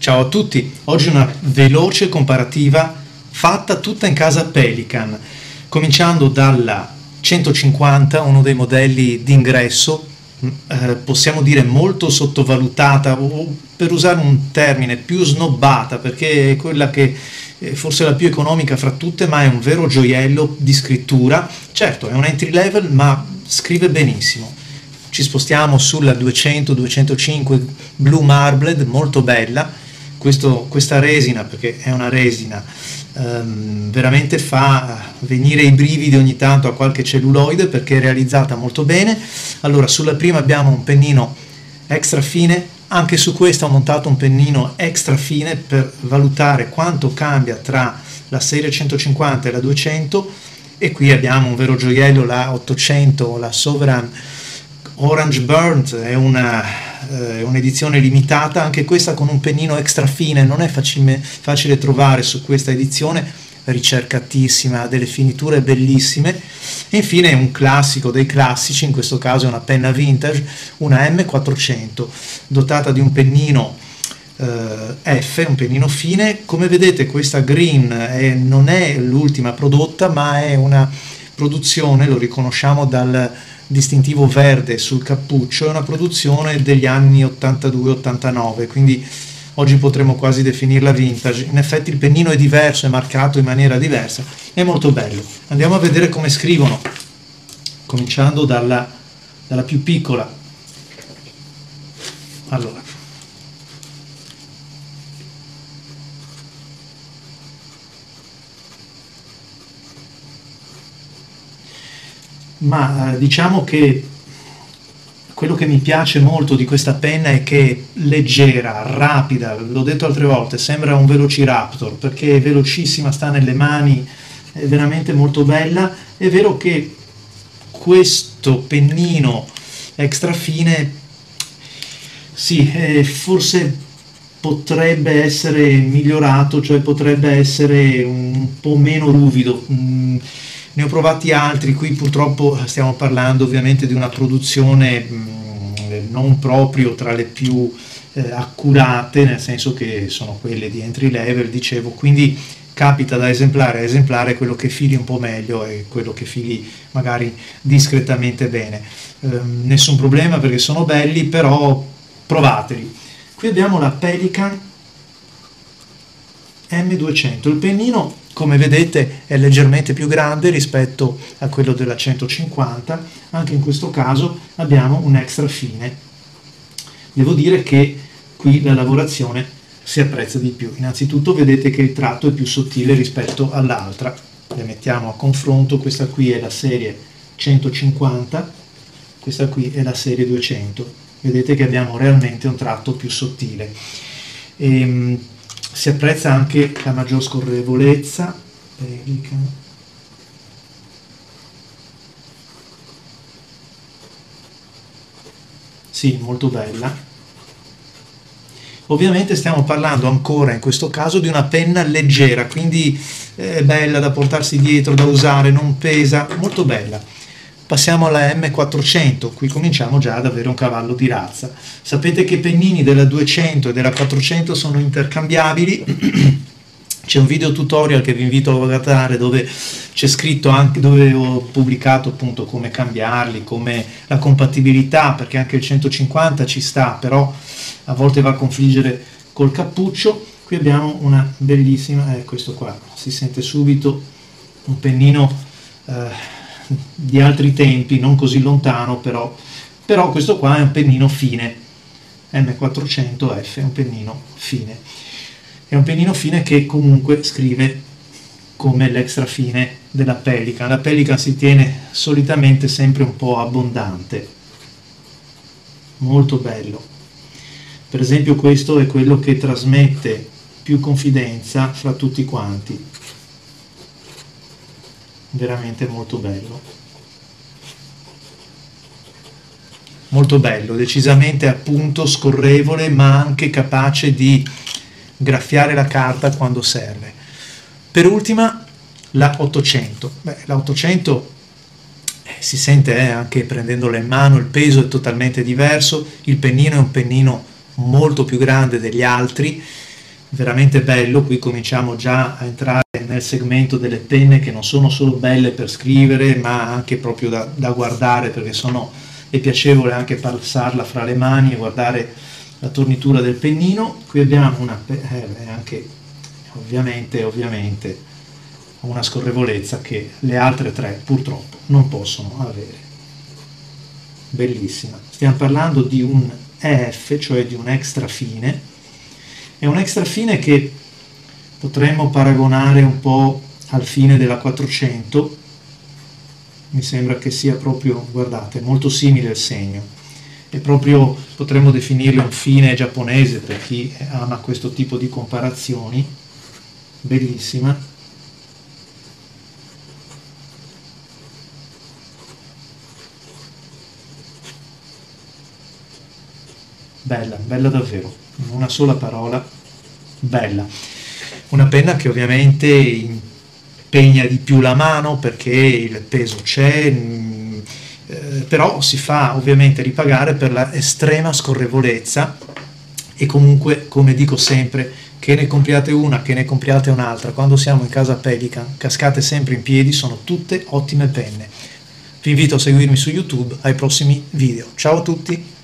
Ciao a tutti, oggi una veloce comparativa fatta tutta in casa Pelican, cominciando dalla 150, uno dei modelli d'ingresso, possiamo dire molto sottovalutata, o per usare un termine più snobbata, perché è quella che forse è la più economica fra tutte, ma è un vero gioiello di scrittura. Certo, è un entry level, ma scrive benissimo. Ci spostiamo sulla 200-205 Blue Marbled, molto bella. Questa resina, perché è una resina, veramente fa venire i brividi ogni tanto a qualche celluloide, perché è realizzata molto bene. Allora, sulla prima abbiamo un pennino extra fine, anche su questa ho montato un pennino extra fine per valutare quanto cambia tra la serie 150 e la 200, e qui abbiamo un vero gioiello, la 800, la Sovereign Orange Burnt, è un'edizione limitata, anche questa con un pennino extra fine, non è facile trovare su questa edizione, ricercatissima, ha delle finiture bellissime. E infine un classico dei classici, in questo caso è una penna vintage, una M400, dotata di un pennino F, un pennino fine. Come vedete questa green non è l'ultima prodotta, ma è una produzione, lo riconosciamo dal distintivo verde sul cappuccio, è una produzione degli anni 82-89, quindi oggi potremmo quasi definirla vintage. In effetti il pennino è diverso, è marcato in maniera diversa, è molto bello. Andiamo a vedere come scrivono, cominciando dalla più piccola. Allora, ma diciamo che quello che mi piace molto di questa penna è che è leggera, rapida, l'ho detto altre volte, sembra un Velociraptor perché è velocissima, sta nelle mani, è veramente molto bella. È vero che questo pennino extra fine, sì, forse potrebbe essere migliorato, cioè potrebbe essere un po' meno ruvido. Ne ho provati altri, qui purtroppo stiamo parlando ovviamente di una produzione non proprio tra le più accurate, nel senso che sono quelle di entry level, dicevo, quindi capita da esemplare a esemplare quello che fili un po' meglio e quello che fili magari discretamente bene. Nessun problema perché sono belli, però provateli. Qui abbiamo la Pelican M200, il pennino come vedete è leggermente più grande rispetto a quello della 150, anche in questo caso abbiamo un extra fine. Devo dire che qui la lavorazione si apprezza di più. Innanzitutto vedete che il tratto è più sottile rispetto all'altra. Le mettiamo a confronto, questa qui è la serie 150, questa qui è la serie 200. Vedete che abbiamo realmente un tratto più sottile. Si apprezza anche la maggior scorrevolezza. Sì, molto bella. Ovviamente stiamo parlando ancora in questo caso di una penna leggera, quindi è bella da portarsi dietro, da usare, non pesa, molto bella. Passiamo alla M400, qui cominciamo già ad avere un cavallo di razza. Sapete che i pennini della 200 e della 400 sono intercambiabili. C'è un video tutorial che vi invito a guardare dove c'è scritto anche, dove ho pubblicato appunto come cambiarli, come la compatibilità, perché anche il 150 ci sta, però a volte va a confliggere col cappuccio. Qui abbiamo una bellissima, questo qua, si sente subito un pennino di altri tempi, non così lontano, però questo qua è un pennino fine, M400F è un pennino fine, è un pennino fine che comunque scrive come l'extra fine della Pelican. La Pelican si tiene solitamente sempre un po' abbondante, molto bello. Per esempio questo è quello che trasmette più confidenza fra tutti quanti, veramente molto bello, decisamente appunto scorrevole, ma anche capace di graffiare la carta quando serve. Per ultima la 800. La 800 si sente anche prendendola in mano, il peso è totalmente diverso, il pennino è un pennino molto più grande degli altri, veramente bello. Qui cominciamo già a entrare nel segmento delle penne che non sono solo belle per scrivere, ma anche proprio da guardare, perché è piacevole anche passarla fra le mani e guardare la tornitura del pennino. Qui abbiamo anche ovviamente una scorrevolezza che le altre tre purtroppo non possono avere. Bellissima. Stiamo parlando di un EF, cioè di un extra fine. È un extra fine che potremmo paragonare un po' al fine della 400. Mi sembra che sia proprio, guardate, molto simile il segno. È proprio, potremmo definirlo un fine giapponese per chi ama questo tipo di comparazioni. Bellissima. Bella, bella davvero, in una sola parola, bella. Una penna che ovviamente impegna di più la mano perché il peso c'è, però si fa ovviamente ripagare per la estrema scorrevolezza. E comunque, come dico sempre, che ne compriate una, che ne compriate un'altra, quando siamo in casa Pelican, cascate sempre in piedi, sono tutte ottime penne. Vi invito a seguirmi su YouTube ai prossimi video. Ciao a tutti!